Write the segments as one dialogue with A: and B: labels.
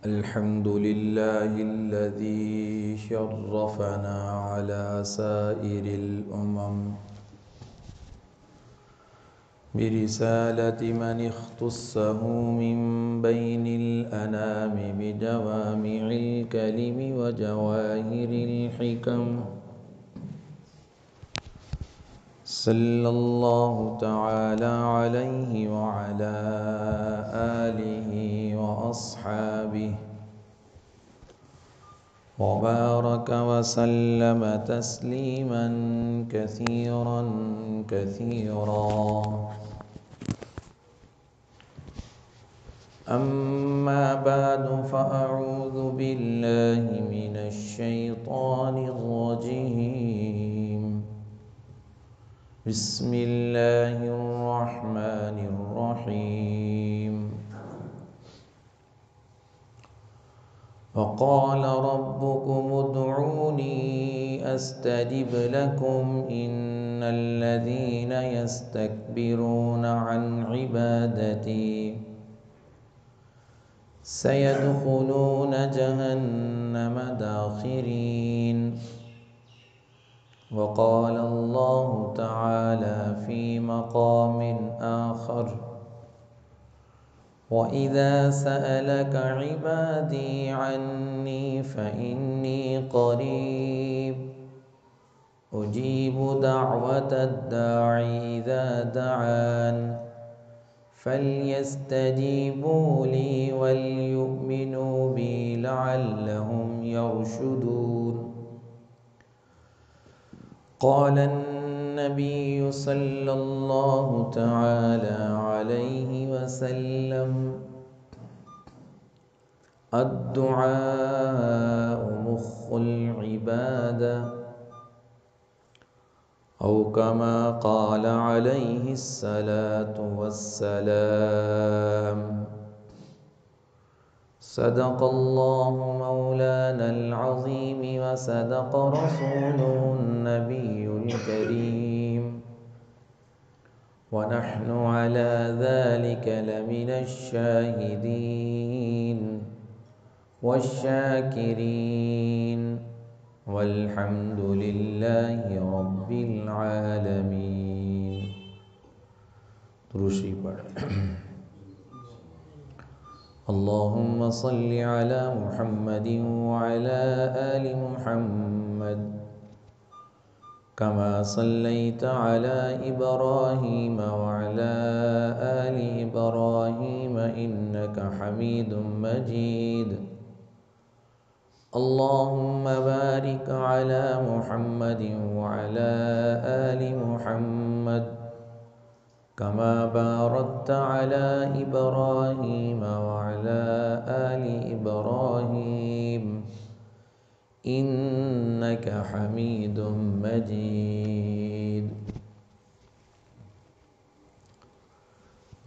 A: الحمد لله الذي شرفنا على سائر الأمم برسالة من اختصه من بين الأنام بجوامع الكلم وجواهر الحكم صلى الله تعالى عليه وعلى آله وأصحابه وبارك وسلم تسليما كثيرا كثيرا. أما بعد فأعوذ بالله من الشيطان الرجيم. بسم الله الرحمن الرحيم. وقال ربكم ادعوني أستجب لكم إن الذين يستكبرون عن عبادتي سيدخلون جهنم داخرين. وقال الله تعالى في مقام آخر: وَإِذَا سَأَلَكَ عِبَادِي عَنِّي فَإِنِّي قَرِيبٌ أُجِيبُ دَعْوَةَ الدَّاعِ إِذَا دَعَانِ فَلْيَسْتَجِيبُوا لِي وَلْيُؤْمِنُوا بِي لَعَلَّهُمْ يَرْشُدُونَ. قال النبي صلى الله تعالى عليه وسلم: الدعاء مخ العبادة، أو كما قال عليه الصلاة والسلام. صدق الله مولانا العظيم وصدق رسوله النبي الكريم، ونحن على ذلك لمن الشاهدين والشاكرين، والحمد لله رب العالمين. درشی پڑھ. اللهم صل على محمد وعلى آل محمد كما صليت على إبراهيم وعلى آل إبراهيم إنك حميد مجيد. اللهم بارك على محمد وعلى آل محمد كما باركت على إبراهيم وعلى آل إبراهيم إنك حميد مجيد.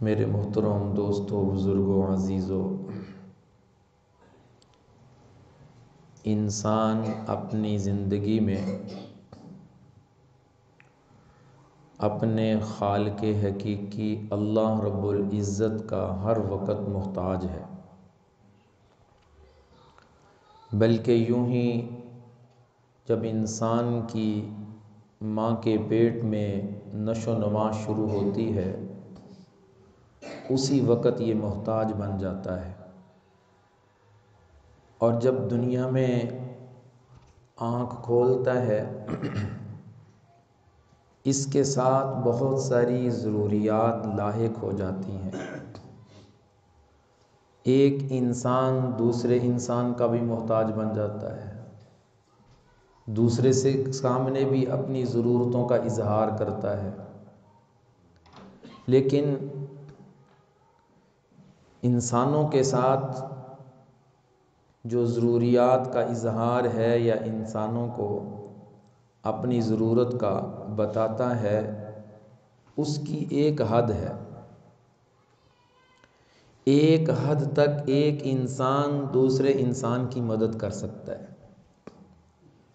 A: میرے محترم دوستو، بزرگوں، عزیزو، انسان اپنی زندگی میں اپنے خالق حقیقی اللہ رب العزت کا ہر وقت محتاج ہے، بلکہ یوں ہی جب انسان کی ماں کے پیٹ میں نشو و نما شروع ہوتی ہے، اسی وقت یہ محتاج بن جاتا ہے، اور جب دنیا میں آنکھ کھولتا ہے اس کے ساتھ بہت ساری ضروریات لاحق ہو جاتی ہیں۔ ایک انسان دوسرے انسان کا بھی محتاج بن جاتا ہے، دوسرے سے سامنے بھی اپنی ضرورتوں کا اظہار کرتا ہے، لیکن انسانوں کے ساتھ جو ضروریات کا اظہار ہے یا انسانوں کو اپنی ضرورت کا بتاتا ہے، اس کی ایک حد ہے۔ ایک حد تک ایک انسان دوسرے انسان کی مدد کر سکتا ہے،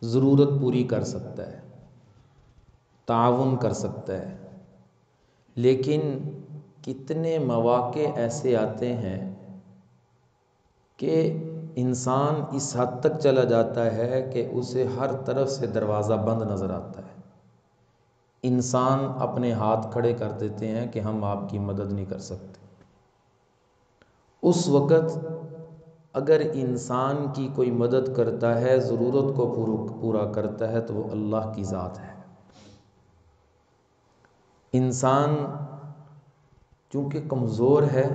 A: ضرورت پوری کر سکتا ہے، تعاون کر سکتا ہے، لیکن کتنے مواقع ایسے آتے ہیں کہ انسان اس حد تک چلا جاتا ہے کہ اسے ہر طرف سے دروازہ بند نظر آتا ہے۔ انسان اپنے ہاتھ کھڑے کر دیتے ہیں کہ ہم آپ کی مدد نہیں کر سکتے۔ اس وقت اگر انسان کی کوئی مدد کرتا ہے، ضرورت کو پورا کرتا ہے، تو وہ اللہ کی ذات ہے۔ انسان چونکہ کمزور ہے،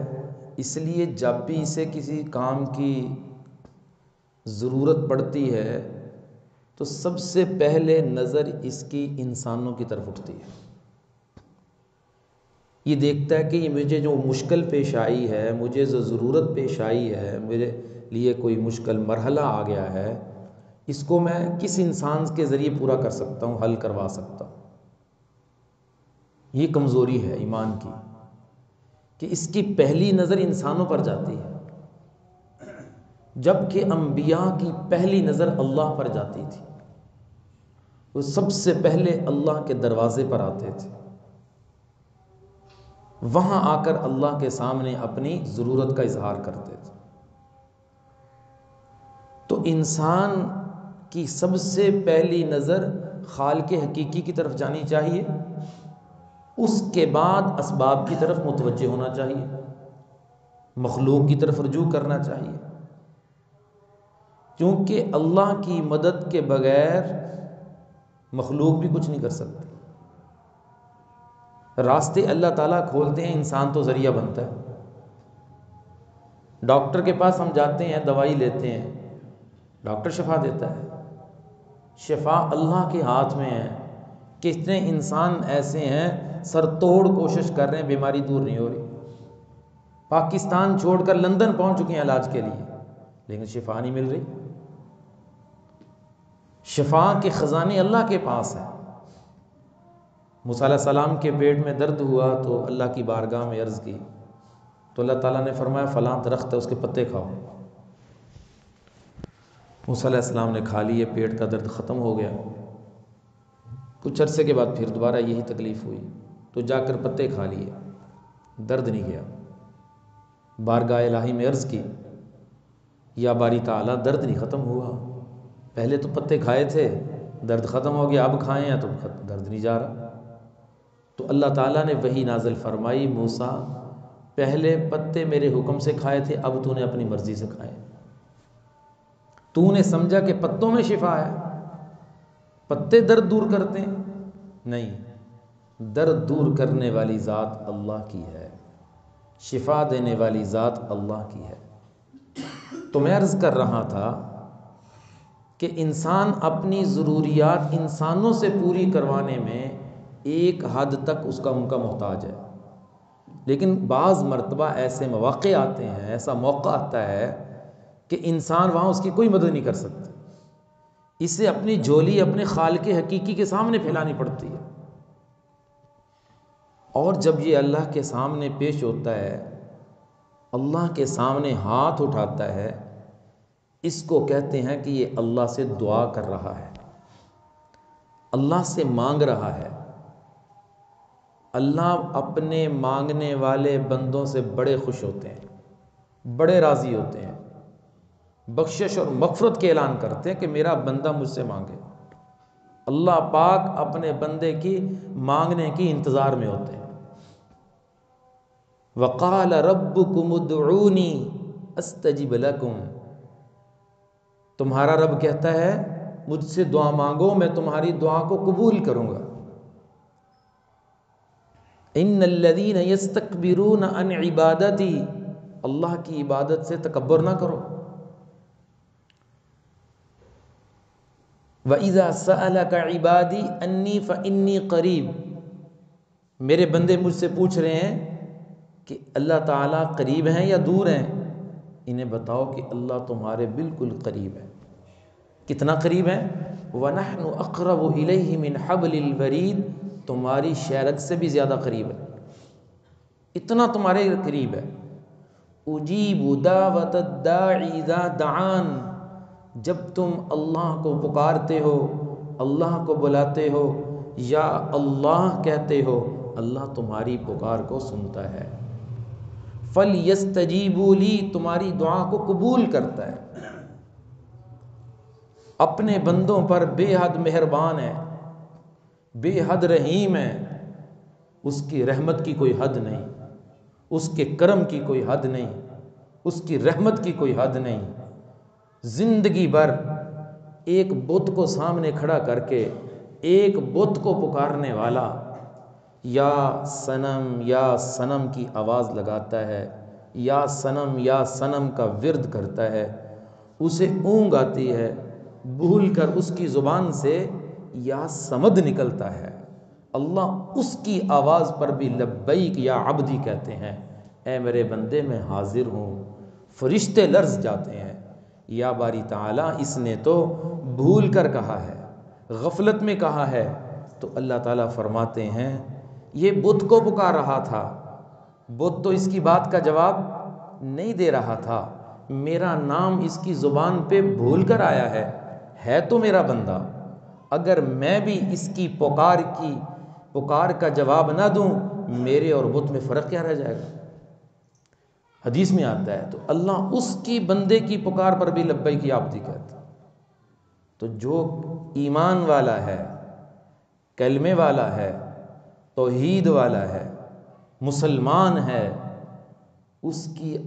A: اس لیے جب بھی اسے کسی کام کی ضرورت پڑتی ہے تو سب سے پہلے نظر اس کی انسانوں کی طرف اٹھتی ہے۔ یہ دیکھتا ہے کہ یہ مجھے جو مشکل پیش آئی ہے، مجھے جو ضرورت پیش آئی ہے، میرے لیے کوئی مشکل مرحلہ آ گیا ہے، اس کو میں کس انسان کے ذریعے پورا کر سکتا ہوں، حل کروا سکتا ہوں۔ یہ کمزوری ہے ایمان کی کہ اس کی پہلی نظر انسانوں پر جاتی ہے، جبکہ انبیاء کی پہلی نظر اللہ پر جاتی تھی۔ وہ سب سے پہلے اللہ کے دروازے پر آتے تھے، وہاں آ کر اللہ کے سامنے اپنی ضرورت کا اظہار کرتے تھے۔ تو انسان کی سب سے پہلی نظر خالق حقیقی کی طرف جانی چاہیے، اس کے بعد اسباب کی طرف متوجہ ہونا چاہیے، مخلوق کی طرف رجوع کرنا چاہیے، کیونکہ اللہ کی مدد کے بغیر مخلوق بھی کچھ نہیں کر سکتے۔ راستے اللہ تعالیٰ کھولتے ہیں، انسان تو ذریعہ بنتا ہے۔ ڈاکٹر کے پاس ہم جاتے ہیں، دوائی لیتے ہیں، ڈاکٹر شفا دیتا ہے۔ شفا اللہ کے ہاتھ میں ہے۔ کتنے انسان ایسے ہیں سر توڑ کوشش کر رہے ہیں، بیماری دور نہیں ہو رہی، پاکستان چھوڑ کر لندن پہنچ چکے ہیں علاج کے لیے، لیکن شفا نہیں مل رہی۔ شفا کے خزانے اللہ کے پاس ہیں۔ موسیٰ علیہ السلام کے پیٹ میں درد ہوا تو اللہ کی بارگاہ میں عرض کی، تو اللہ تعالیٰ نے فرمایا فلاں درخت ہے، اس کے پتے کھاؤ۔ موسیٰ علیہ السلام نے کھا لیے، پیٹ کا درد ختم ہو گیا۔ کچھ عرصے کے بعد پھر دوبارہ یہی تکلیف ہوئی تو جا کر پتے کھا لیے، درد نہیں گیا۔ بارگاہ الہی میں عرض کی، یا باری تعالیٰ درد نہیں ختم ہوا، پہلے تو پتے کھائے تھے، درد ختم ہو گیا، اب کھائے ہیں تو درد نہیں جا رہا۔ تو اللہ تعالیٰ نے وحی نازل فرمائی، موسیٰ پہلے پتے میرے حکم سے کھائے تھے، اب تو نے اپنی مرضی سے کھائے، تو نے سمجھا کہ پتوں میں شفا ہے، پتے درد دور کرتے ہیں؟ نہیں، درد دور کرنے والی ذات اللہ کی ہے، شفا دینے والی ذات اللہ کی ہے۔ تو میں عرض کر رہا تھا کہ انسان اپنی ضروریات انسانوں سے پوری کروانے میں ایک حد تک ان کا محتاج ہے، لیکن بعض مرتبہ ایسے مواقع آتے ہیں، ایسا موقع آتا ہے کہ انسان وہاں اس کی کوئی مدد نہیں کر سکتا، اسے اپنی جھولی اپنے خالق حقیقی کے سامنے پھیلانی پڑتی ہے۔ اور جب یہ اللہ کے سامنے پیش ہوتا ہے، اللہ کے سامنے ہاتھ اٹھاتا ہے، اس کو کہتے ہیں کہ یہ اللہ سے دعا کر رہا ہے، اللہ سے مانگ رہا ہے۔ اللہ اپنے مانگنے والے بندوں سے بڑے خوش ہوتے ہیں، بڑے راضی ہوتے ہیں، بخشش اور مغفرت کے اعلان کرتے ہیں کہ میرا بندہ مجھ سے مانگے۔ اللہ پاک اپنے بندے کی مانگنے کی انتظار میں ہوتے ہیں۔ وَقَالَ رَبُّكُمُ ادْعُونِي أَسْتَجِبْ لَكُمْ، تمہارا رب کہتا ہے مجھ سے دعا مانگو، میں تمہاری دعا کو قبول کروں گا۔ إِنَّ الَّذِينَ يَسْتَكْبِرُونَ عَنْ عِبَادَتِي، اللہ کی عبادت سے تکبر نہ کرو۔ وَإِذَا سَأَلَكَ عِبَادِي أَنِّي فَإِنِّي قَرِيب، میرے بندے مجھ سے پوچھ رہے ہیں کہ اللہ تعالیٰ قریب ہیں یا دور ہیں، انہیں بتاؤ کہ اللہ تمہارے بالکل قریب ہے۔ کتنا قریب ہے؟ وَنَحْنُ أَقْرَبُ إِلَيْهِ مِنْ حَبْلِ الْوَرِيدِ، تمہاری شہرگ سے بھی زیادہ قریب ہے، اتنا تمہارے قریب ہے۔ أُجِيبُ دَعْوَةَ الدَّاعِ إِذَا دَعَانِ، جب تم اللہ کو پکارتے ہو، اللہ کو بلاتے ہو، یا اللہ کہتے ہو، اللہ تمہاری پکار کو سنتا ہے۔ فَلْيَسْتَجِيبُوا لِي، تمہاری دعا کو قبول کرتا ہے۔ اپنے بندوں پر بے حد مہربان ہے، بے حد رحیم ہے، اس کی رحمت کی کوئی حد نہیں، اس کے کرم کی کوئی حد نہیں، اس کی رحمت کی کوئی حد نہیں۔ زندگی بھر ایک بت کو سامنے کھڑا کر کے ایک بت کو پکارنے والا یا صنم کی آواز لگاتا ہے، یا صنم کا ورد کرتا ہے، اسے اونگ آتی ہے، بھول کر اس کی زبان سے یا صمد نکلتا ہے، اللہ اس کی آواز پر بھی لبیک یا عبدی کہتے ہیں، اے میرے بندے میں حاضر ہوں۔ فرشتے لرز جاتے ہیں، یا باری تعالیٰ اس نے تو بھول کر کہا ہے، غفلت میں کہا ہے۔ تو اللہ تعالیٰ فرماتے ہیں یہ بت کو پکار رہا تھا، بت تو اس کی بات کا جواب نہیں دے رہا تھا، میرا نام اس کی زبان پہ بھول کر آیا ہے تو میرا بندہ، اگر میں بھی اس کی پکار کا جواب نہ دوں، میرے اور بت میں فرق کیا رہ جائے گا؟ حدیث میں آتا ہے۔ تو اللہ اس کی بندے کی پکار پر بھی لبیک یا عبدی کہتا ہے۔ تو جو ایمان والا ہے، کلمے والا ہے، توحید والا ہے، مسلمان ہے، اس کی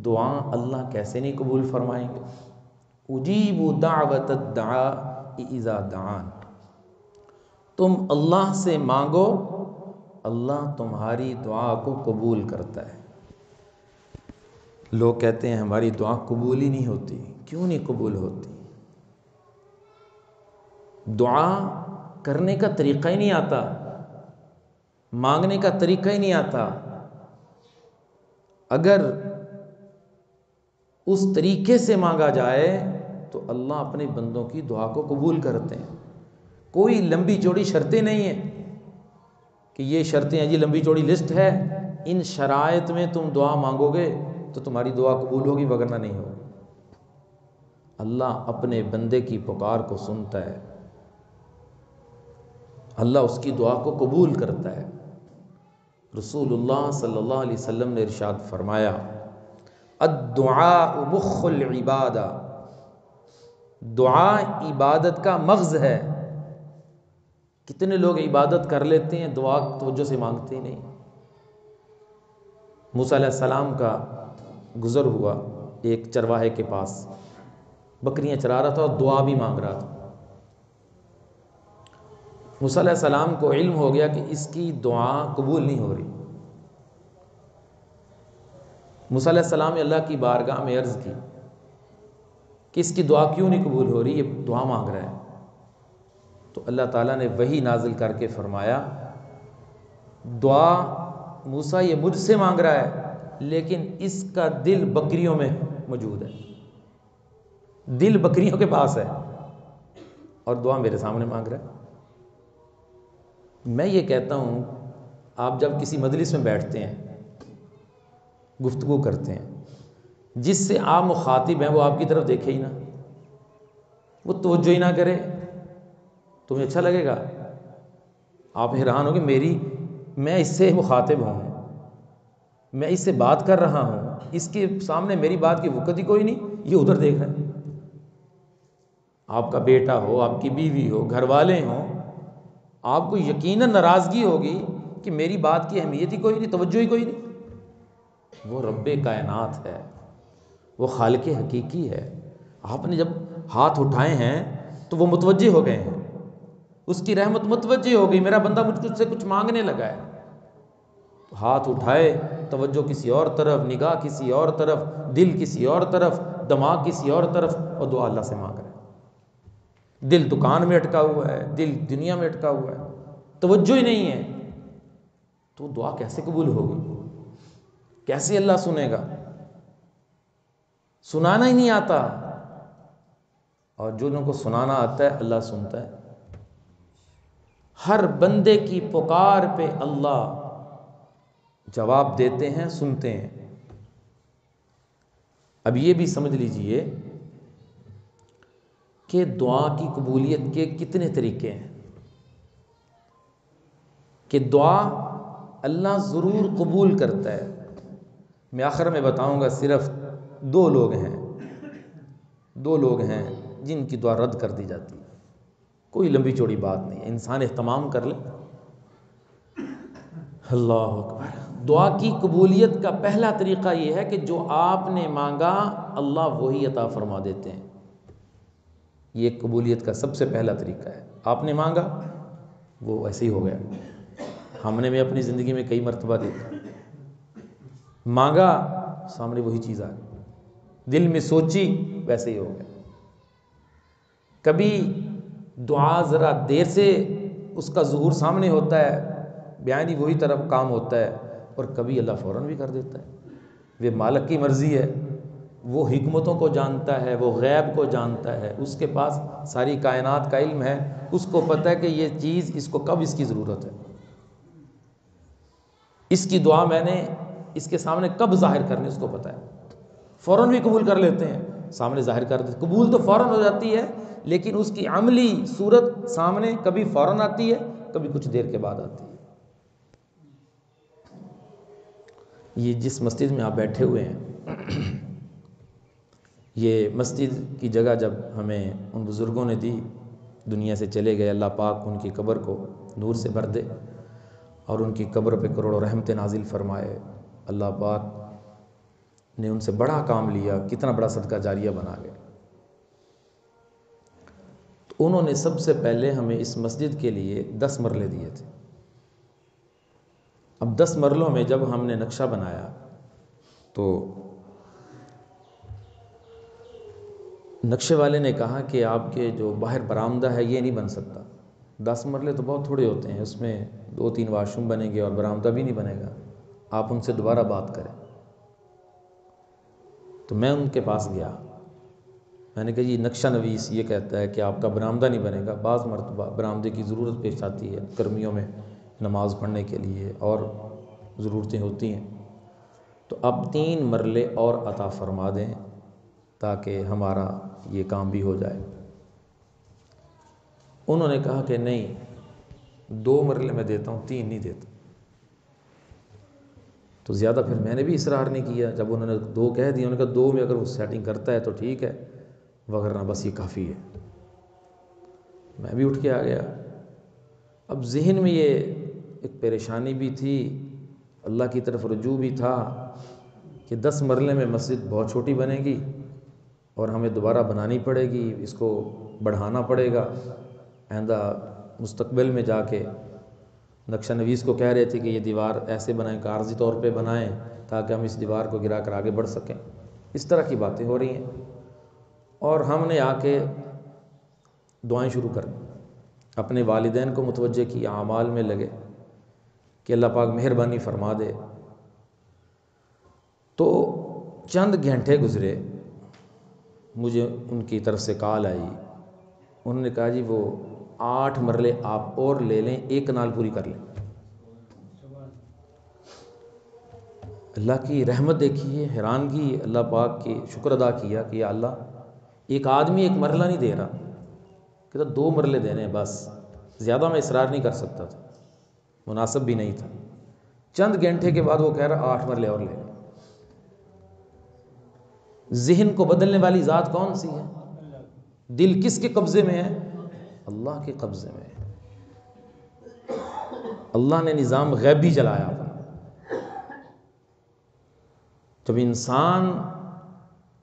A: دعا اللہ کیسے نہیں قبول فرمائیں گے؟ اجیب دعوت الداع اذا دعان، تم اللہ سے مانگو، اللہ تمہاری دعا کو قبول کرتا ہے۔ لوگ کہتے ہیں ہماری دعا قبول ہی نہیں ہوتی۔ کیوں نہیں قبول ہوتی؟ دعا کرنے کا طریقہ ہی نہیں آتا، مانگنے کا طریقہ ہی نہیں آتا۔ اگر اس طریقے سے مانگا جائے تو اللہ اپنے بندوں کی دعا کو قبول کرتے ہیں۔ کوئی لمبی چوڑی شرطیں نہیں ہیں کہ یہ شرطیں ہیں جی، لمبی چوڑی لسٹ ہے، ان شرائط میں تم دعا مانگو گے تو تمہاری دعا قبول ہوگی ورنہ نہیں ہوگی۔ اللہ اپنے بندے کی پکار کو سنتا ہے، اللہ اس کی دعا کو قبول کرتا ہے۔ رسول اللہ صلی اللہ علیہ وسلم نے ارشاد فرمایا الدعاء مخ العبادہ، دعا عبادت کا مغز ہے۔ کتنے لوگ عبادت کر لیتے ہیں، دعا توجہ سے مانگتے ہی نہیں۔ موسیٰ علیہ السلام کا گزر ہوا ایک چرواہے کے پاس، بکریاں چرا رہا تھا اور دعا بھی مانگ رہا تھا۔ موسیٰ علیہ السلام کو علم ہو گیا کہ اس کی دعا قبول نہیں ہو رہی۔ موسیٰ علیہ السلام نے اللہ کی بارگاہ میں عرض کی کہ اس کی دعا کیوں نہیں قبول ہو رہی، یہ دعا مانگ رہا ہے۔ تو اللہ تعالیٰ نے وحی نازل کر کے فرمایا دعا موسیٰ یہ مجھ سے مانگ رہا ہے، لیکن اس کا دل بکریوں میں موجود ہے، دل بکریوں کے پاس ہے، اور دعا میرے سامنے مانگ رہا ہے۔ میں یہ کہتا ہوں آپ جب کسی مجلس میں بیٹھتے ہیں، گفتگو کرتے ہیں، جس سے آپ مخاطب ہیں وہ آپ کی طرف دیکھے ہی نہ، وہ توجہ ہی نہ کرے، تمہیں اچھا لگے گا؟ آپ حیران ہو کہ میں اس سے مخاطب ہوں، میں اس سے بات کر رہا ہوں، اس کے سامنے میری بات کی وقت ہی کوئی نہیں، یہ ادھر دیکھ رہا ہے۔ آپ کا بیٹا ہو، آپ کی بیوی ہو، گھر والے ہوں، آپ کو یقیناً ناراضگی ہوگی کہ میری بات کی اہمیت ہی کوئی نہیں، توجہ ہی کوئی نہیں۔ وہ رب کائنات ہے، وہ خالق حقیقی ہے۔ آپ نے جب ہاتھ اٹھائے ہیں تو وہ متوجہ ہو گئے ہیں، اس کی رحمت متوجہ ہو گئی، میرا بندہ مجھ سے کچھ مانگنے لگا ہے۔ ہاتھ اٹھائے، توجہ کسی اور طرف، نگاہ کسی اور طرف، دل کسی اور طرف، دماغ کسی اور طرف، اور دعا اللہ سے مانگ رہا ہے۔ دل دکان میں اٹکا ہوا ہے، دل دنیا میں اٹکا ہوا ہے، توجہ ہی نہیں ہے، تو دعا کیسے قبول ہوگی؟ کیسے اللہ سنے گا؟ سنانا ہی نہیں آتا، اور جن کو سنانا آتا ہے اللہ سنتا ہے۔ ہر بندے کی پکار پہ اللہ جواب دیتے ہیں، سنتے ہیں۔ اب یہ بھی سمجھ لیجئے کہ دعا کی قبولیت کے کتنے طریقے ہیں، کہ دعا اللہ ضرور قبول کرتا ہے۔ میں آخر میں بتاؤں گا، صرف دو لوگ ہیں جن کی دعا رد کر دی جاتی ہے. کوئی لمبی چوڑی بات نہیں ہے، انسان اہتمام کر لے. اللہ اکبر. دعا کی قبولیت کا پہلا طریقہ یہ ہے کہ جو آپ نے مانگا اللہ وہی عطا فرما دیتے ہیں. یہ قبولیت کا سب سے پہلا طریقہ ہے. آپ نے مانگا وہ ایسے ہی ہو گیا. ہم نے اپنی زندگی میں کئی مرتبہ دیکھا، مانگا سامنے وہی چیز آ گئی، دل میں سوچی ویسے ہی ہو گیا. کبھی دعا ذرا دیر سے اس کا ظہور سامنے ہوتا ہے، بیان ہی وہی طرف کام ہوتا ہے، اور کبھی اللہ فوراً بھی کر دیتا ہے. وہ مالک کی مرضی ہے، وہ حکمتوں کو جانتا ہے، وہ غیب کو جانتا ہے، اس کے پاس ساری کائنات کا علم ہے. اس کو پتہ ہے کہ یہ چیز اس کو کب اس کی ضرورت ہے، اس کی دعا میں نے اس کے سامنے کب ظاہر کرنی، اس کو پتہ ہے. فوراً بھی قبول کر لیتے ہیں، سامنے ظاہر کر دیتے. قبول تو فوراً ہو جاتی ہے، لیکن اس کی عملی صورت سامنے کبھی فوراً آتی ہے، کبھی کچھ دیر کے بعد آتی ہے. یہ جس مسجد میں آپ بیٹھے ہوئے ہیں، یہ مسجد کی جگہ جب ہمیں ان بزرگوں نے دی، دنیا سے چلے گئے، اللہ پاک ان کی قبر کو نور سے بھر دے اور ان کی قبر پہ کروڑوں رحمتیں نازل فرمائے. اللہ پاک نے ان سے بڑا کام لیا، کتنا بڑا صدقہ جاریہ بنا گیا. تو انہوں نے سب سے پہلے ہمیں اس مسجد کے لیے 10 مرلے دیے تھے. اب 10 مرلوں میں جب ہم نے نقشہ بنایا تو نقشے والے نے کہا کہ آپ کے جو باہر برآمدہ ہے یہ نہیں بن سکتا. 10 مرلے تو بہت تھوڑے ہوتے ہیں، اس میں 2-3 واش روم بنیں گے اور برآمدہ بھی نہیں بنے گا. آپ ان سے دوبارہ بات کریں. تو میں ان کے پاس گیا، میں نے کہا جی نقشہ نویس یہ کہتا ہے کہ آپ کا برآمدہ نہیں بنے گا. بعض مرتبہ برآمدے کی ضرورت پیش آتی ہے، گرمیوں میں نماز پڑھنے کے لیے اور ضرورتیں ہوتی ہیں، تو اب 3 مرلے اور عطا فرما دیں تاکہ ہمارا یہ کام بھی ہو جائے. انہوں نے کہا کہ نہیں، 2 مرلے میں دیتا ہوں، 3 نہیں دیتا. تو زیادہ پھر میں نے بھی اصرار نہیں کیا. جب انہوں نے 2 کہہ دیا، انہوں نے کہا 2 میں اگر وہ سیٹنگ کرتا ہے تو ٹھیک ہے، وغیرہ بس یہ کافی ہے. میں بھی اٹھ کے آ گیا. اب ذہن میں یہ ایک پریشانی بھی تھی، اللہ کی طرف رجوع بھی تھا کہ 10 مرلے میں مسجد بہت چھوٹی بنے گی اور ہمیں دوبارہ بنانی پڑے گی، اس کو بڑھانا پڑے گا. آئندہ مستقبل میں جا کے نقشہ نویس کو کہہ رہے تھے کہ یہ دیوار ایسے بنائیں کہ عارضی طور پہ بنائیں تاکہ ہم اس دیوار کو گرا کر آگے بڑھ سکیں. اس طرح کی باتیں ہو رہی ہیں، اور ہم نے آ کے دعائیں شروع کر دیں. اپنے والدین کو متوجہ کیا، اعمال میں لگے کہ اللہ پاک مہربانی فرما دے. تو چند گھنٹے گزرے، مجھے ان کی طرف سے کال آئی. انہوں نے کہا جی وہ 8 مرلے آپ اور لے لیں، 1 کنال پوری کر لیں. اللہ کی رحمت دیکھیے، حیرانگی. اللہ پاک کی شکر ادا کیا کہ یا اللہ، ایک آدمی 1 مرلہ نہیں دے رہا، کہ 2 مرلے دینے ہیں بس. زیادہ میں اصرار نہیں کر سکتا تھا، مناسب بھی نہیں تھا. چند گھنٹے کے بعد وہ کہہ رہا 8 مرلے اور لے لیں. ذہن کو بدلنے والی ذات کون سی ہے؟ دل کس کے قبضے میں ہے؟ اللہ کے قبضے میں ہے. اللہ نے نظام غیبی چلایا اپنا. جب انسان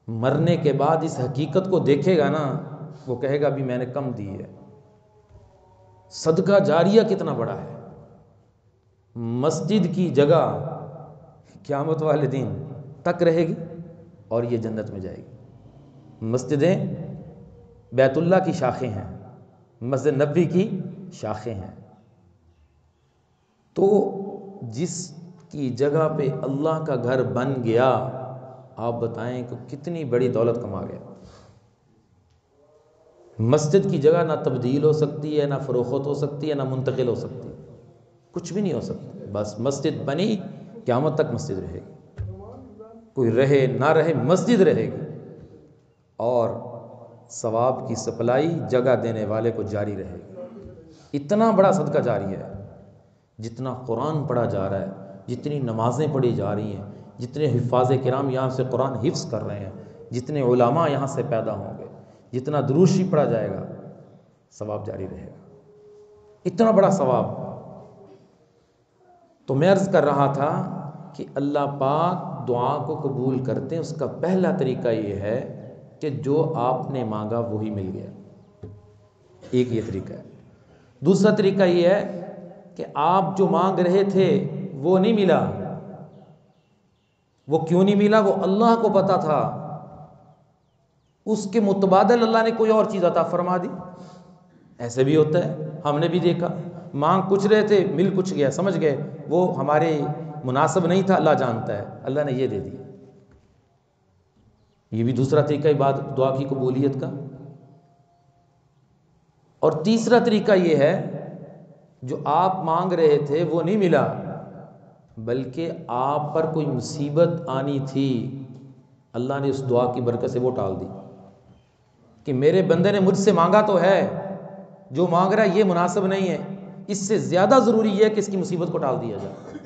A: مرنے کے بعد اس حقیقت کو دیکھے گا نا، وہ کہے گا بھی میں نے کم دی ہے. صدقہ جاریہ کتنا بڑا ہے. مسجد کی جگہ قیامت والے دن تک رہے گی اور یہ جنت میں جائے گی. مسجدیں بیت اللہ کی شاخیں ہیں، مسجد نبوی کی شاخیں ہیں. تو جس کی جگہ پہ اللہ کا گھر بن گیا، آپ بتائیں کہ کتنی بڑی دولت کما گیا. مسجد کی جگہ نہ تبدیل ہو سکتی ہے، نہ فروخت ہو سکتی ہے، نہ منتقل ہو سکتی ہے، کچھ بھی نہیں ہو سکتا. بس مسجد بنی، قیامت تک مسجد رہے گی. کوئی رہے نہ رہے، مسجد رہے گی. اور ثواب کی سپلائی جگہ دینے والے کو جاری رہے گی. اتنا بڑا صدقہ جاری ہے. جتنا قرآن پڑھا جا رہا ہے، جتنی نمازیں پڑھی جا رہی ہیں، جتنے حفاظ کرام یہاں سے قرآن حفظ کر رہے ہیں، جتنے علماء یہاں سے پیدا ہوں گے، جتنا درود شریف پڑھا جائے گا ثواب جاری رہے گا، اتنا بڑا ثواب۔ تو میں عرض کر رہا تھا کہ اللہ پاک دعا کو قبول کرتے ہیں، اس کا پہلا طریقہ یہ ہے کہ جو آپ نے مانگا وہی مل گیا، ایک یہ طریقہ ہے۔ دوسرا طریقہ یہ ہے کہ آپ جو مانگ رہے تھے وہ نہیں ملا، وہ کیوں نہیں ملا وہ اللہ کو پتا تھا، اس کے متبادل اللہ نے کوئی اور چیز عطا فرما دی۔ ایسے بھی ہوتا ہے، ہم نے بھی دیکھا، مانگ کچھ رہے تھے مل کچھ گیا، سمجھ گئے وہ ہمارے مناسب نہیں تھا، اللہ جانتا ہے، اللہ نے یہ دے دیا۔ یہ بھی دوسرا طریقہ بات دعا کی قبولیت کا۔ اور تیسرا طریقہ یہ ہے جو آپ مانگ رہے تھے وہ نہیں ملا، بلکہ آپ پر کوئی مصیبت آنی تھی، اللہ نے اس دعا کی برکت سے وہ ٹال دی کہ میرے بندے نے مجھ سے مانگا تو ہے، جو مانگ رہا ہے یہ مناسب نہیں ہے، اس سے زیادہ ضروری یہ ہے کہ اس کی مصیبت کو ٹال دیا جائے۔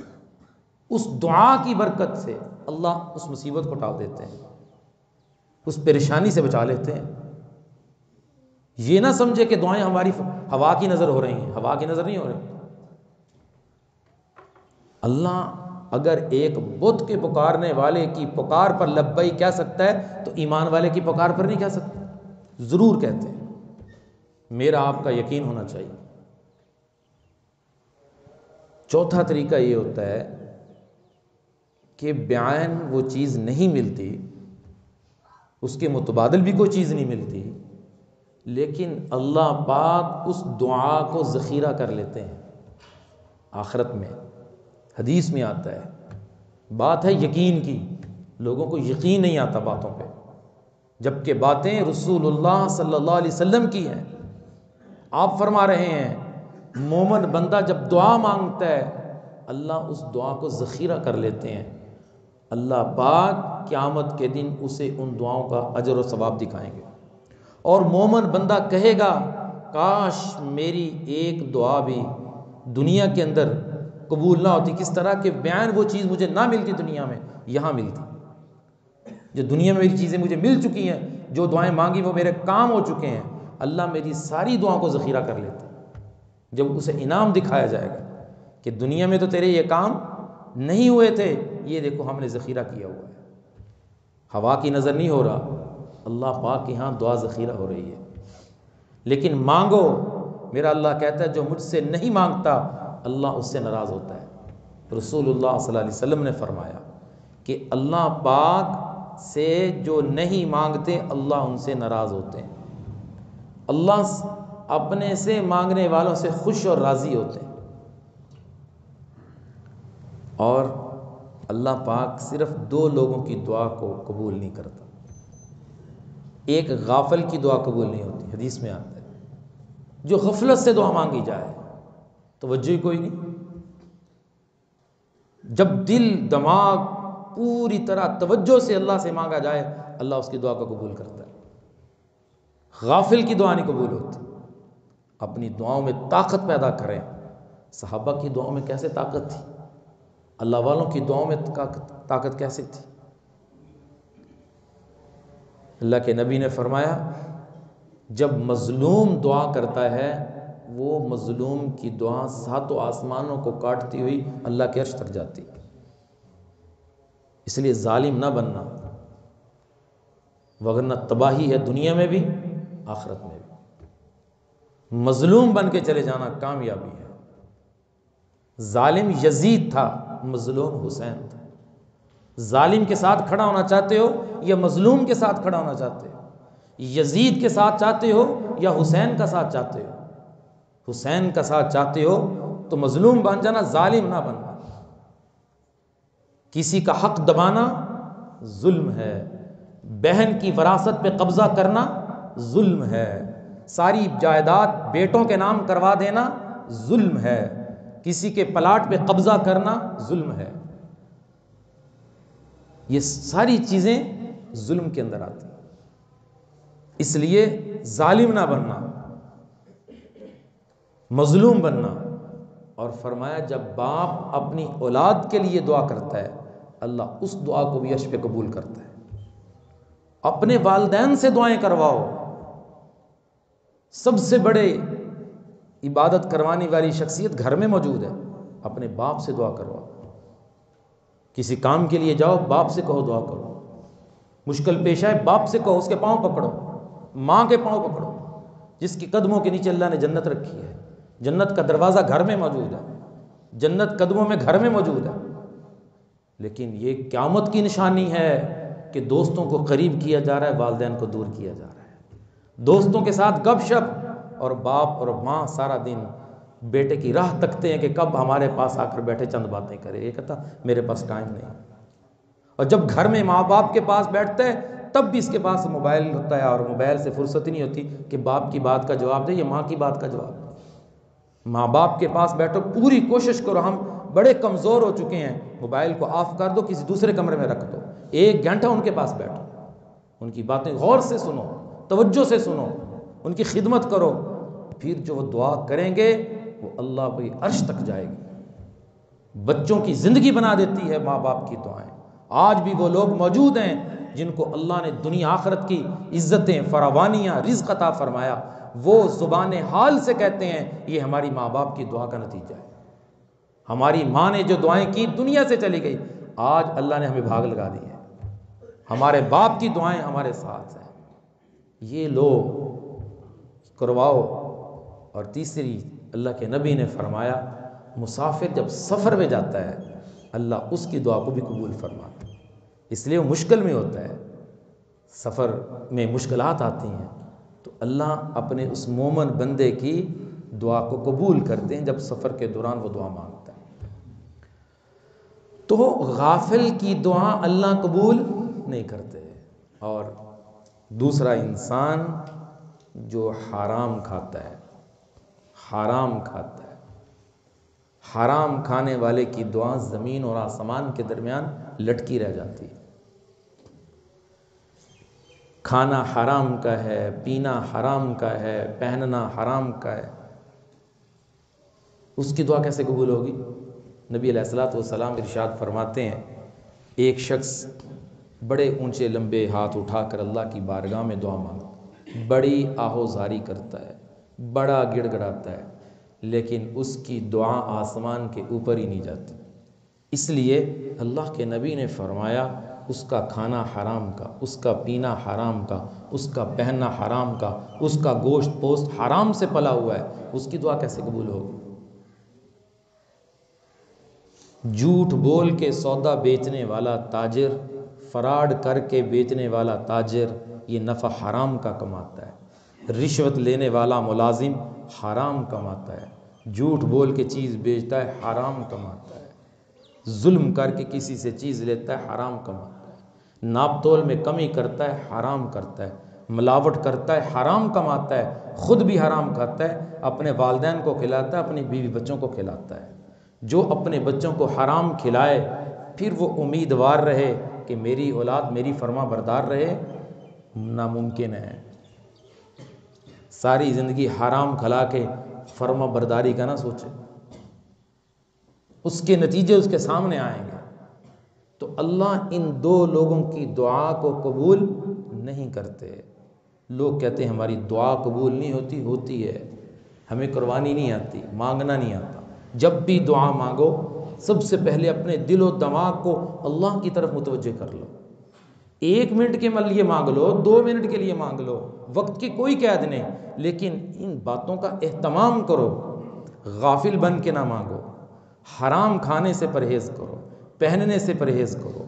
A: اس دعا کی برکت سے اللہ اس مصیبت کو ٹال دیتے ہیں، اس پریشانی سے بچا لیتے ہیں۔ یہ نہ سمجھے کہ دعائیں ہماری ہوا کی نظر ہو رہی ہیں، ہوا کی نظر نہیں ہو رہی۔ اللہ اگر ایک بت کے پکارنے والے کی پکار پر لبیک کہہ سکتا ہے تو ایمان والے کی پکار پر نہیں کہہ سکتا؟ ضرور کہتے ہیں، میرا آپ کا یقین ہونا چاہیے۔ چوتھا طریقہ یہ ہوتا ہے کہ بعین وہ چیز نہیں ملتی، اس کے متبادل بھی کوئی چیز نہیں ملتی، لیکن اللہ پاک اس دعا کو ذخیرہ کر لیتے ہیں آخرت میں۔ حدیث میں آتا ہے، بات ہے یقین کی، لوگوں کو یقین نہیں آتا باتوں پہ، جبکہ باتیں رسول اللہ صلی اللہ علیہ وسلم کی ہیں۔ آپ فرما رہے ہیں مومن بندہ جب دعا مانگتا ہے اللہ اس دعا کو ذخیرہ کر لیتے ہیں، اللہ پاک قیامت کے دن اسے ان دعاؤں کا اجر و ثواب دکھائیں گے۔ اور مومن بندہ کہے گا کاش میری ایک دعا بھی دنیا کے اندر قبول نہ ہوتی، کس طرح کہ بیان وہ چیز مجھے نہ ملتی دنیا میں، یہاں ملتی۔ جو دنیا میں میری چیزیں مجھے مل چکی ہیں، جو دعائیں مانگی وہ میرے کام ہو چکے ہیں، اللہ میری ساری دعاؤں کو ذخیرہ کر لیتے ہیں۔ جب اسے انعام دکھایا جائے گا کہ دنیا میں تو تیرے یہ کام نہیں ہوئے تھے، یہ دیکھو ہم نے ذخیرہ کیا ہوا ہے، ہوا کی نظر نہیں ہو رہا، اللہ پاک کے ہاں دعا ذخیرہ ہو رہی ہے۔ لیکن مانگو، میرا اللہ کہتا ہے جو مجھ سے نہیں مانگتا اللہ اس سے ناراض ہوتا ہے۔ رسول اللہ صلی اللہ علیہ وسلم نے فرمایا کہ اللہ پاک سے جو نہیں مانگتے اللہ ان سے ناراض ہوتے ہیں، اللہ اپنے سے مانگنے والوں سے خوش اور راضی ہوتے ہیں۔ اور اللہ پاک صرف دو لوگوں کی دعا کو قبول نہیں کرتا، ایک غافل کی دعا قبول نہیں ہوتی، حدیث میں آتا ہے جو غفلت سے دعا مانگی جائے توجہ ہی کوئی نہیں، جب دل دماغ پوری طرح توجہ سے اللہ سے مانگا جائے اللہ اس کی دعا کو قبول کرتا ہے۔ غافل کی دعا نہیں قبول ہوتی۔ اپنی دعاؤں میں طاقت پیدا کریں۔ صحابہ کی دعاؤں میں کیسے طاقت تھی، اللہ والوں کی دعاؤں میں طاقت کیسے تھی؟ اللہ کے نبی نے فرمایا جب مظلوم دعا کرتا ہے وہ مظلوم کی دعا ساتوں آسمانوں کو کاٹتی ہوئی اللہ کے عرش تک جاتی۔ اس لیے ظالم نہ بننا، وگرنہ تباہی ہے دنیا میں بھی آخرت میں بھی۔ مظلوم بن کے چلے جانا کامیابی ہے۔ ظالم یزید تھا، مظلوم حسین تھا۔ ظالم کے ساتھ کھڑا ہونا چاہتے ہو یا مظلوم کے ساتھ کھڑا ہونا چاہتے ہو؟ یزید کے ساتھ چاہتے ہو یا حسین کا ساتھ چاہتے ہو؟ حسین کا ساتھ چاہتے ہو تو مظلوم بن جانا، ظالم نہ بننا۔ کسی کا حق دبانا ظلم ہے، بہن کی وراثت پہ قبضہ کرنا ظلم ہے، ساری جائیداد بیٹوں کے نام کروا دینا ظلم ہے، کسی کے پلاٹ پہ قبضہ کرنا ظلم ہے۔ یہ ساری چیزیں ظلم کے اندر آتی ہیں۔ اس لیے ظالم نہ بننا، مظلوم بننا۔ اور فرمایا جب باپ اپنی اولاد کے لیے دعا کرتا ہے اللہ اس دعا کو بھی عرش پہ قبول کرتا ہے۔ اپنے والدین سے دعائیں کرواؤ، سب سے بڑے عبادت کروانے والی شخصیت گھر میں موجود ہے، اپنے باپ سے دعا کرواؤ، کسی کام کے لیے جاؤ باپ سے کہو دعا کرو، مشکل پیش آئے باپ سے کہو، اس کے پاؤں پکڑو، ماں کے پاؤں پکڑو، جس کی قدموں کے نیچے اللہ نے جنت رکھی ہے۔ جنت کا دروازہ گھر میں موجود ہے، جنت قدموں میں گھر میں موجود ہے۔ لیکن یہ قیامت کی نشانی ہے کہ دوستوں کو قریب کیا جا رہا ہے، والدین کو دور کیا جا رہا ہے، دوستوں کے ساتھ گپ شپ، اور باپ اور ماں سارا دن بیٹے کی راہ تکتے ہیں کہ کب ہمارے پاس آ کر بیٹھے چند باتیں کرے۔ یہ کہتا میرے پاس ٹائم نہیں۔ اور جب گھر میں ماں باپ کے پاس بیٹھتا ہے تب بھی اس کے پاس موبائل ہوتا ہے، اور موبائل سے فرصت ہی نہیں ہوتی کہ باپ کی بات کا جواب دے یا ماں کی بات کا جواب دے۔ ماں باپ کے پاس بیٹھو، پوری کوشش کرو، ہم بڑے کمزور ہو چکے ہیں، موبائل کو آف کر دو، کسی دوسرے کمرے میں رکھ دو، 1 گھنٹہ ان کے پاس بیٹھو، ان کی باتیں غور سے سنو، توجہ سے سنو، ان کی خدمت کرو، پھر جو وہ دعا کریں گے وہ اللہ کی عرش تک جائے گی۔ بچوں کی زندگی بنا دیتی ہے ماں باپ کی دعائیں۔ آج بھی وہ لوگ موجود ہیں جن کو اللہ نے دنیا آخرت کی عزتیں، فراوانیاں، رزق عطا فرمایا، وہ زبان حال سے کہتے ہیں یہ ہماری ماں باپ کی دعا کا نتیجہ ہے، ہماری ماں نے جو دعائیں کی دنیا سے چلی گئی، آج اللہ نے ہمیں بھاگ لگا دی ہے، ہمارے باپ کی دعائیں ہمارے ساتھ ہیں۔ یہ لو کرواؤ۔ اور تیسری، اللہ کے نبی نے فرمایا مسافر جب سفر میں جاتا ہے اللہ اس کی دعا کو بھی قبول فرماتا ہے، اس لیے وہ مشکل میں ہوتا ہے، سفر میں مشکلات آتی ہیں تو اللہ اپنے اس مومن بندے کی دعا کو قبول کرتے ہیں جب سفر کے دوران وہ دعا مانگتا ہے۔ تو غافل کی دعا اللہ قبول نہیں کرتے۔ اور دوسرا، انسان جو حرام کھاتا ہے، حرام کھاتا ہے، حرام کھانے والے کی دعا زمین اور آسمان کے درمیان لٹکی رہ جاتی ہے۔ کھانا حرام کا ہے، پینا حرام کا ہے، پہننا حرام کا ہے، اس کی دعا کیسے قبول ہوگی؟ نبی علیہ الصلوۃ والسلام ارشاد فرماتے ہیں ایک شخص بڑے اونچے لمبے ہاتھ اٹھا کر اللہ کی بارگاہ میں دعا مانگتا، بڑی آہوزاری کرتا ہے، بڑا گڑ گڑاتا ہے، لیکن اس کی دعا آسمان کے اوپر ہی نہیں جاتی۔ اس لیے اللہ کے نبی نے فرمایا اس کا کھانا حرام کا، اس کا پینا حرام کا، اس کا پہننا حرام کا، اس کا گوشت پوست حرام سے پلا ہوا ہے، اس کی دعا کیسے قبول ہوگی؟ جھوٹ بول کے سودا بیچنے والا تاجر، فراڈ کر کے بیچنے والا تاجر یہ نفع حرام کا کماتا ہے۔ رشوت لینے والا ملازم حرام کماتا ہے، جھوٹ بول کے چیز بیچتا ہے حرام کماتا ہے، ظلم کر کے کسی سے چیز لیتا ہے حرام کماتا ہے، ناپ تول میں کمی کرتا ہے حرام کرتا ہے، ملاوٹ کرتا ہے حرام کماتا ہے، خود بھی حرام کھاتا ہے، اپنے والدین کو کھلاتا ہے، اپنی بیوی بچوں کو کھلاتا ہے۔ جو اپنے بچوں کو حرام کھلائے پھر وہ امیدوار رہے کہ میری اولاد میری فرما بردار رہے، ناممکن ہے۔ ساری زندگی حرام کھلا کے فرما برداری کا نہ سوچے، اس کے نتیجے اس کے سامنے آئیں گے۔ تو اللہ ان دو لوگوں کی دعا کو قبول نہیں کرتے۔ لوگ کہتے ہیں ہماری دعا قبول نہیں ہوتی، ہوتی ہے، ہمیں قربانی نہیں آتی، مانگنا نہیں آتا۔ جب بھی دعا مانگو سب سے پہلے اپنے دل و دماغ کو اللہ کی طرف متوجہ کر لو۔ 1 منٹ کے لیے مانگ لو، 2 منٹ کے لیے مانگ لو، وقت کی کوئی قید نہیں، لیکن ان باتوں کا اہتمام کرو، غافل بن کے نہ مانگو، حرام کھانے سے پرہیز کرو، پہننے سے پرہیز کرو،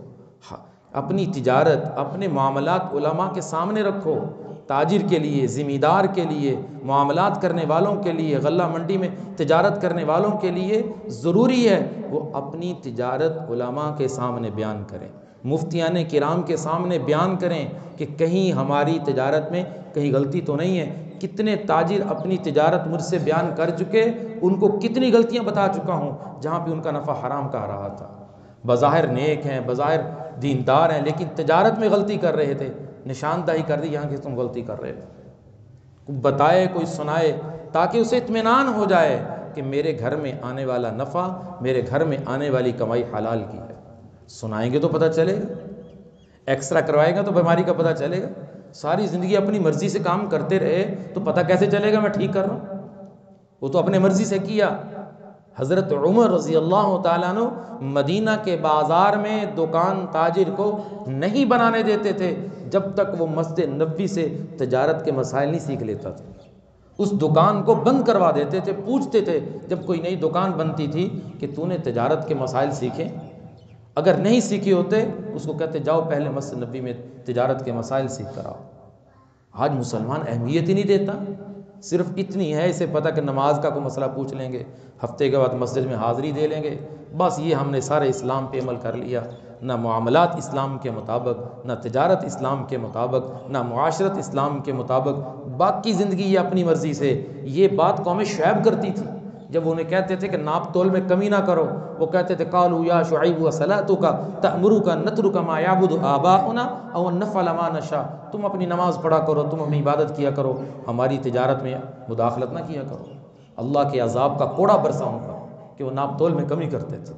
A: اپنی تجارت، اپنے معاملات علماء کے سامنے رکھو۔ تاجر کے لیے، ذمہ کے لیے، معاملات کرنے والوں کے لیے، غلہ منڈی میں تجارت کرنے والوں کے لیے ضروری ہے وہ اپنی تجارت علماء کے سامنے بیان کریں، مفتیان کرام کے سامنے بیان کریں کہ کہیں ہماری تجارت میں کہیں غلطی تو نہیں ہے۔ کتنے تاجر اپنی تجارت مجھ سے بیان کر چکے، ان کو کتنی غلطیاں بتا چکا ہوں جہاں پہ ان کا نفع حرام کہا رہا تھا، بظاہر نیک ہیں، بظاہر دیندار ہیں، لیکن تجارت میں غلطی کر رہے تھے، نشاندہی کر دی یہاں کہ تم غلطی کر رہے تھے۔ کوئی بتائے، کوئی سنائے تاکہ اسے اطمینان ہو جائے کہ میرے گھر میں آنے والا نفع، میرے گھر میں آنے والی کمائی حلال کی ہے۔ سنائیں گے تو پتہ چلے گا، ایکسرا کروائے گا تو بیماری کا پتہ چلے گا، ساری زندگی اپنی مرضی سے کام کرتے رہے تو پتہ کیسے چلے گا میں ٹھیک کر رہا ہوں؟ وہ تو اپنے مرضی سے کیا۔ حضرت عمر رضی اللہ تعالیٰ عنہ مدینہ کے بازار میں دکان تاجر کو نہیں بنانے دیتے تھے جب تک وہ مسجد نبوی سے تجارت کے مسائل نہیں سیکھ لیتا تھا۔ اس دکان کو بند کروا دیتے تھے، پوچھتے تھے جب کوئی نئی دکان بنتی تھی کہ تو نے تجارت کے مسائل سیکھے؟ اگر نہیں سیکھے ہوتے اس کو کہتے جاؤ پہلے مسجد نبوی میں تجارت کے مسائل سیکھ کر آؤ۔ آج مسلمان اہمیت ہی نہیں دیتا، صرف اتنی ہے اسے پتہ کہ نماز کا کوئی مسئلہ پوچھ لیں گے، ہفتے کے بعد مسجد میں حاضری دے لیں گے، بس یہ ہم نے سارے اسلام پہ عمل کر لیا۔ نہ معاملات اسلام کے مطابق، نہ تجارت اسلام کے مطابق، نہ معاشرت اسلام کے مطابق، باقی زندگی یہ اپنی مرضی سے۔ یہ بات قوم شعیب کرتی تھی جب انہیں کہتے تھے کہ ناپ تول میں کمی نہ کرو، وہ کہتے تھے قالوا یا شعیب وصلاتک تأمرک نترک ما یعبد آباؤنا او نفعل ما نشاء، تم اپنی نماز پڑھا کرو، تم اپنی عبادت کیا کرو، ہماری تجارت میں مداخلت نہ کیا کرو۔ اللہ کے عذاب کا کوڑا برسا ان پر کہ وہ ناپ تول میں کمی کرتے تھے۔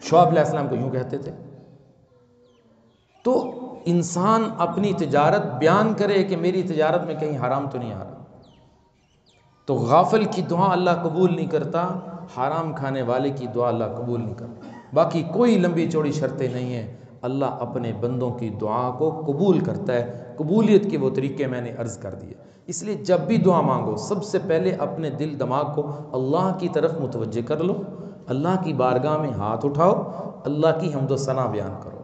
A: شعیب علیہ السلام کو یوں کہتے تھے۔ تو انسان اپنی تجارت بیان کرے کہ میری تجارت میں کہیں حرام تو نہیں آ رہا، تو غافل کی دعا اللہ قبول نہیں کرتا، حرام کھانے والے کی دعا اللہ قبول نہیں کرتا۔ باقی کوئی لمبی چوڑی شرطیں نہیں ہیں، اللہ اپنے بندوں کی دعا کو قبول کرتا ہے۔ قبولیت کے وہ طریقے میں نے عرض کر دیے۔ اس لیے جب بھی دعا مانگو سب سے پہلے اپنے دل دماغ کو اللہ کی طرف متوجہ کر لو، اللہ کی بارگاہ میں ہاتھ اٹھاؤ، اللہ کی حمد و ثنا بیان کرو۔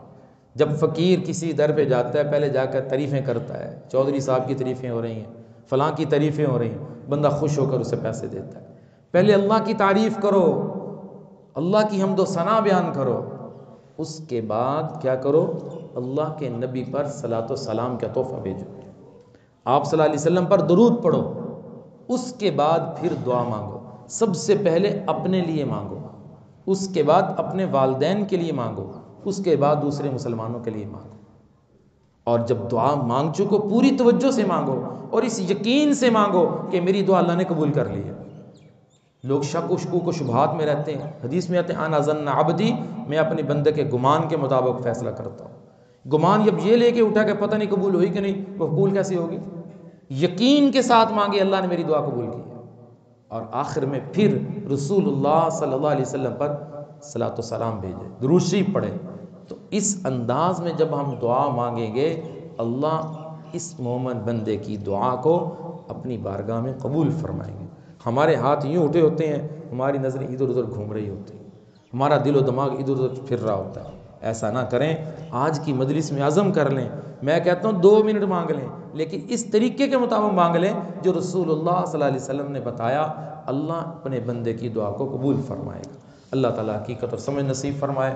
A: جب فقیر کسی در پہ جاتا ہے پہلے جا کر تعریفیں کرتا ہے، چودھری صاحب کی تعریفیں ہو رہی ہیں، فلاں کی تعریفیں ہو رہی ہیں، بندہ خوش ہو کر اسے پیسے دیتا ہے۔ پہلے اللہ کی تعریف کرو، اللہ کی حمد و ثنا بیان کرو، اس کے بعد کیا کرو؟ اللہ کے نبی پر صلاۃ و سلام کا تحفہ بھیجو، آپ صلی اللہ علیہ وسلم پر درود پڑھو، اس کے بعد پھر دعا مانگو۔ سب سے پہلے اپنے لیے مانگو، اس کے بعد اپنے والدین کے لیے مانگو، اس کے بعد دوسرے مسلمانوں کے لیے مانگو۔ اور جب دعا مانگ چکو پوری توجہ سے مانگو اور اس یقین سے مانگو کہ میری دعا اللہ نے قبول کر لی ہے۔ لوگ شک و شکوک و شبہات میں رہتے ہیں، حدیث میں آتے ہیں انا ظن عبدی، میں اپنے بندے کے گمان کے مطابق فیصلہ کرتا ہوں۔ گمان جب یہ لے کے اٹھا کہ پتہ نہیں قبول ہوئی کہ نہیں، وہ قبول کیسی ہوگی؟ یقین کے ساتھ مانگے اللہ نے میری دعا قبول کی ہے۔ اور آخر میں پھر رسول اللہ صلی اللہ علیہ وسلم پر صلاۃ و سلام بھیجے، درود شریف پڑھے۔ تو اس انداز میں جب ہم دعا مانگیں گے اللہ اس مومن بندے کی دعا کو اپنی بارگاہ میں قبول فرمائیں گے۔ ہمارے ہاتھ یوں اٹھے ہوتے ہیں، ہماری نظریں ادھر ادھر گھوم رہی ہوتی ہیں، ہمارا دل و دماغ ادھر ادھر پھر رہا ہوتا ہے۔ ایسا نہ کریں، آج کی مجلس میں عزم کر لیں، میں کہتا ہوں 2 منٹ مانگ لیں لیکن اس طریقے کے مطابق مانگ لیں جو رسول اللہ صلی اللہ علیہ وسلم نے بتایا، اللہ اپنے بندے کی دعا کو قبول فرمائے گا۔ اللہ تعالیٰ حقیقت اور سمجھ نصیب فرمائے۔